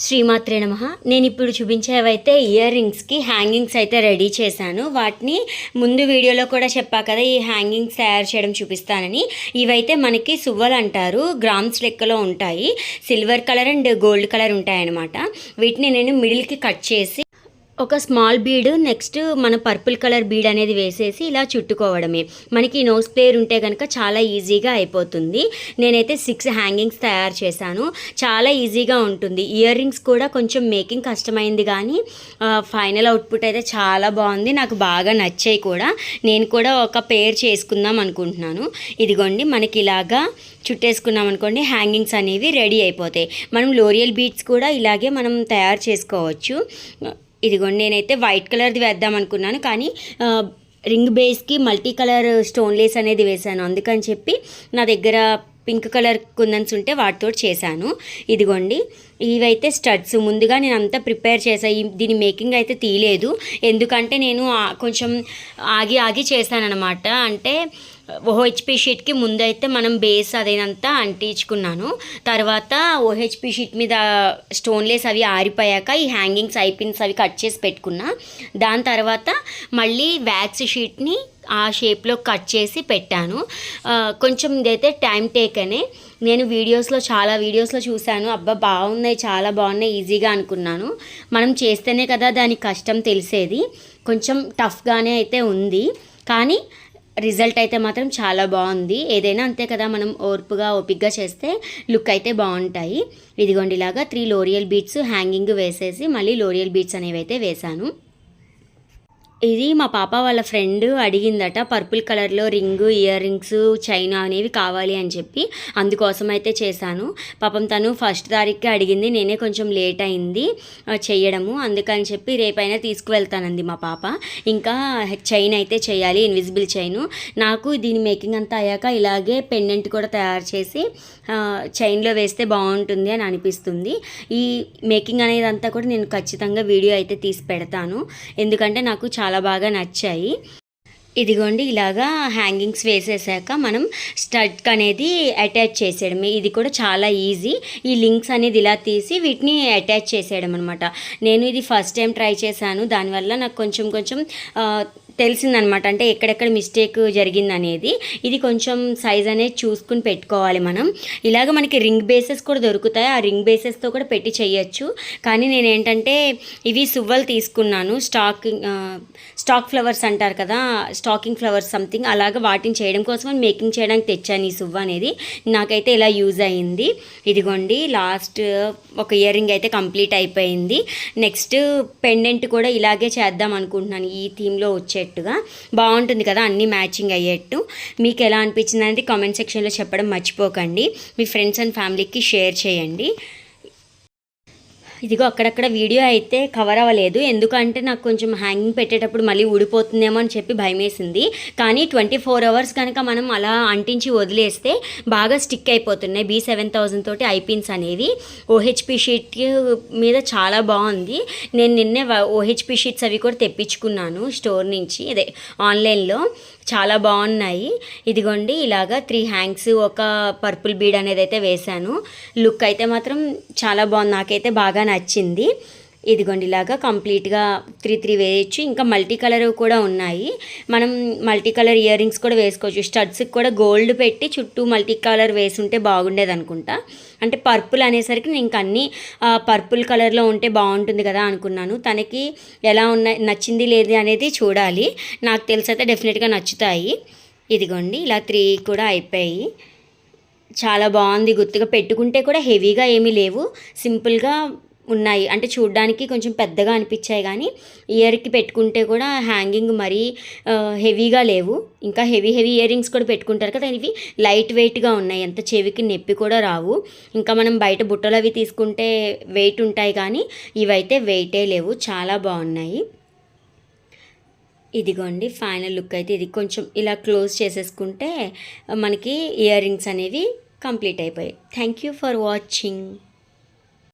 శ్రీమాత్రే నమః. నేను ఇప్పుడు చూపించేవైతే ఇయర్ రింగ్స్కి హ్యాంగింగ్స్ అయితే రెడీ చేశాను. వాటిని ముందు వీడియోలో కూడా చెప్పా కదా, ఈ హ్యాంగింగ్స్ తయారు చేయడం చూపిస్తానని. ఇవైతే మనకి సువ్వలు అంటారు, గ్రామ్స్ లెక్కలో ఉంటాయి. Silver colour and gold colour ఉంటాయన్నమాట. వీటిని నేను మిడిల్కి కట్ చేసి ఒక స్మాల్ బీడ్, నెక్స్ట్ మన పర్పుల్ కలర్ బీడ్ అనేది వేసేసి ఇలా చుట్టుకోవడమే. మనకి నోస్ ప్లేయర్ ఉంటే కనుక చాలా ఈజీగా అయిపోతుంది. నేనైతే 6 హ్యాంగింగ్స్ తయారు చేశాను. చాలా ఈజీగా ఉంటుంది. ఇయర్ రింగ్స్ కూడా కొంచెం మేకింగ్ కష్టమైంది, కానీ ఫైనల్ అవుట్పుట్ అయితే చాలా బాగుంది. నాకు బాగా నచ్చాయి కూడా. నేను కూడా ఒక పేర్ చేసుకుందాం అనుకుంటున్నాను. ఇదిగోండి, మనకి ఇలాగా చుట్టేసుకున్నాం అనుకోండి, హ్యాంగింగ్స్ అనేవి రెడీ అయిపోతాయి. మనం లోరియల్ బీడ్స్ కూడా ఇలాగే మనం తయారు చేసుకోవచ్చు. ఇదిగోండి, నేనైతే వైట్ కలర్ది వేద్దాం అనుకున్నాను, కానీ రింగ్ బేస్కి మల్టీ కలర్ స్టోన్ లేస్ అనేది వేశాను. అందుకని చెప్పి నా దగ్గర పింక్ కలర్ కుందన్స్ ఉంటే వాటితో చేశాను. ఇదిగోండి, ఇవైతే స్టడ్స్. ముందుగా నేను అంతా ప్రిపేర్ చేశాను. దీని మేకింగ్ అయితే తీయలేదు, ఎందుకంటే నేను కొంచెం ఆగి చేశానన్నమాట. అంటే ఓహెచ్పి షీట్కి ముందైతే మనం బేస్ అదేనంతా అంటించుకున్నాను. తర్వాత ఓహెచ్పి షీట్ మీద స్టోన్లేస్ అవి ఆరిపోయాక ఈ హ్యాంగింగ్స్ ఐపిన్స్ అవి కట్ చేసి పెట్టుకున్నా. దాని తర్వాత మళ్ళీ వ్యాక్స్ షీట్ని ఆ షేప్లో కట్ చేసి పెట్టాను. కొంచెం ఇదైతే టైం టేకనే. నేను చాలా వీడియోస్లో చూశాను, అబ్బా బాగున్నాయి, చాలా బాగున్నాయి, ఈజీగా అనుకున్నాను. మనం చేస్తేనే కదా దానికి కష్టం తెలిసేది. కొంచెం టఫ్గానే అయితే ఉంది, కానీ రిజల్ట్ అయితే మాత్రం చాలా బాగుంది. ఏదైనా అంతే కదా, మనం ఓపిక్గా చేస్తే లుక్ అయితే బాగుంటాయి. ఇదిగోండి, ఇలాగా 3 లోరియల్ బీడ్స్ హ్యాంగింగ్ వేసేసి మళ్ళీ లోరియల్ బీడ్స్ అనేవి అయితే వేశాను. ఇది మా పాప వాళ్ళ ఫ్రెండ్ అడిగిందట, పర్పుల్ కలర్లో రింగు, ఇయర్ రింగ్స్, చైన్ అనేవి కావాలి అని చెప్పి. అందుకోసం అయితే చేశాను. పాపం తను ఫస్ట్ తారీఖుకి అడిగింది, నేనే కొంచెం లేట్ అయింది చెయ్యడము. అందుకని చెప్పి రేపైనా తీసుకువెళ్తానంది మా పాప. ఇంకా చైన్ అయితే చేయాలి, ఇన్విజిబుల్ చైను. నాకు దీని మేకింగ్ అంతా అయ్యాక ఇలాగే పెండెంట్ కూడా తయారు చేసి చైన్లో వేస్తే బాగుంటుంది అని అనిపిస్తుంది. ఈ మేకింగ్ అనేది అంతా కూడా నేను ఖచ్చితంగా వీడియో అయితే తీసి పెడతాను, ఎందుకంటే నాకు చాలా బాగా నచ్చాయి. ఇదిగోండి, ఇలాగా హ్యాంగింగ్స్ వేసేసాక మనం స్టడ్ అనేది అటాచ్ చేసేయడమే. ఇది కూడా చాలా ఈజీ. ఈ లింక్స్ అనేది ఇలా తీసి వీటిని అటాచ్ చేసేయడం అనమాట. నేను ఇది ఫస్ట్ టైం ట్రై చేశాను, దానివల్ల నాకు కొంచెం తెలిసిందనమాట, అంటే ఎక్కడెక్కడ మిస్టేక్ జరిగిందనేది. ఇది కొంచెం సైజ్ అనేది చూసుకుని పెట్టుకోవాలి మనం. ఇలాగ మనకి రింగ్ బేసెస్ కూడా దొరుకుతాయి, ఆ రింగ్ బేసెస్తో కూడా పెట్టి చేయొచ్చు. కానీ నేను ఏంటంటే ఇవి సువ్వలు తీసుకున్నాను, స్టాక్ ఫ్లవర్స్ అంటారు కదా, స్టాకింగ్ ఫ్లవర్స్ సంథింగ్, అలాగ వాటిని చేయడం కోసం మేకింగ్ చేయడానికి తెచ్చాను ఈ సువ్వ అనేది. నాకైతే ఇలా యూజ్ అయ్యింది. ఇదిగోండి, లాస్ట్ ఒక ఇయర్ రింగ్ అయితే కంప్లీట్ అయిపోయింది. నెక్స్ట్ పెండెంట్ కూడా ఇలాగే చేద్దాం అనుకుంటున్నాను, ఈ థీమ్లో వచ్చేట్టుగా. బాగుంటుంది కదా, అన్నీ మ్యాచింగ్ అయ్యేట్టు. మీకు ఎలా అనిపించింది అనేది కామెంట్ సెక్షన్లో చెప్పడం మర్చిపోకండి. మీ ఫ్రెండ్స్ అండ్ ఫ్యామిలీకి షేర్ చేయండి. ఇదిగో అక్కడక్కడ వీడియో అయితే కవర్ అవ్వలేదు, ఎందుకంటే నాకు కొంచెం హ్యాంగింగ్ పెట్టేటప్పుడు మళ్ళీ ఊడిపోతుందేమో అని చెప్పి భయమేసింది. కానీ 24 అవర్స్ కనుక మనం అలా అంటించి వదిలేస్తే బాగా స్టిక్ అయిపోతున్నాయి B7000 తోటి ఐపిన్స్ అనేవి. ఓహెచ్పి షీట్ మీద చాలా బాగుంది. నేను నిన్నే ఓహెచ్పి షీట్స్ అవి కూడా తెప్పించుకున్నాను స్టోర్ నుంచి, అదే ఆన్లైన్లో. చాలా బాగున్నాయి. ఇదిగోండి, ఇలాగా 3 హ్యాంగ్స్, ఒక పర్పుల్ బీడ్ అనేది అయితే వేశాను. లుక్ అయితే మాత్రం చాలా బాగుంది, నాకైతే బాగా నచ్చింది. ఇదిగోండి, ఇలాగా కంప్లీట్గా 3 వేయచ్చు. ఇంకా మల్టీ కలర్ కూడా ఉన్నాయి, మనం మల్టీ కలర్ ఇయర్ రింగ్స్ కూడా వేసుకోవచ్చు. స్టడ్స్కి కూడా గోల్డ్ పెట్టి చుట్టూ మల్టీ కలర్ వేసుంటే బాగుండేది అనుకుంటా. అంటే పర్పుల్ అనేసరికి నేను ఇంకా అన్నీ పర్పుల్ కలర్లో ఉంటే బాగుంటుంది కదా అనుకున్నాను. తనకి ఎలా నచ్చింది లేదు అనేది చూడాలి. నాకు తెలిసైతే డెఫినెట్గా నచ్చుతాయి. ఇదిగోండి, ఇలా 3 కూడా అయిపోయాయి. చాలా బాగుంది. గుర్తుగా పెట్టుకుంటే కూడా హెవీగా ఏమీ లేవు, సింపుల్గా ఉన్నాయి. అంటే చూడ్డానికి కొంచెం పెద్దగా అనిపించాయి, కానీ ఇయర్కి పెట్టుకుంటే కూడా హ్యాంగింగ్ మరీ హెవీగా లేవు. ఇంకా హెవీ ఇయర్ రింగ్స్ కూడా పెట్టుకుంటారు కదా, ఇవి లైట్ వెయిట్గా ఉన్నాయి, ఎంత చెవికి నొప్పి కూడా రావు. ఇంకా మనం బయట బుట్టలు అవి తీసుకుంటే వెయిట్ ఉంటాయి, కానీ ఇవైతే వెయిటే లేవు, చాలా బాగున్నాయి. ఇదిగోండి, ఫైనల్ లుక్ అయితే ఇది. కొంచెం ఇలా క్లోజ్ చేసేసుకుంటే మనకి ఇయర్ రింగ్స్ అనేవి కంప్లీట్ అయిపోయాయి. Thank you for watching.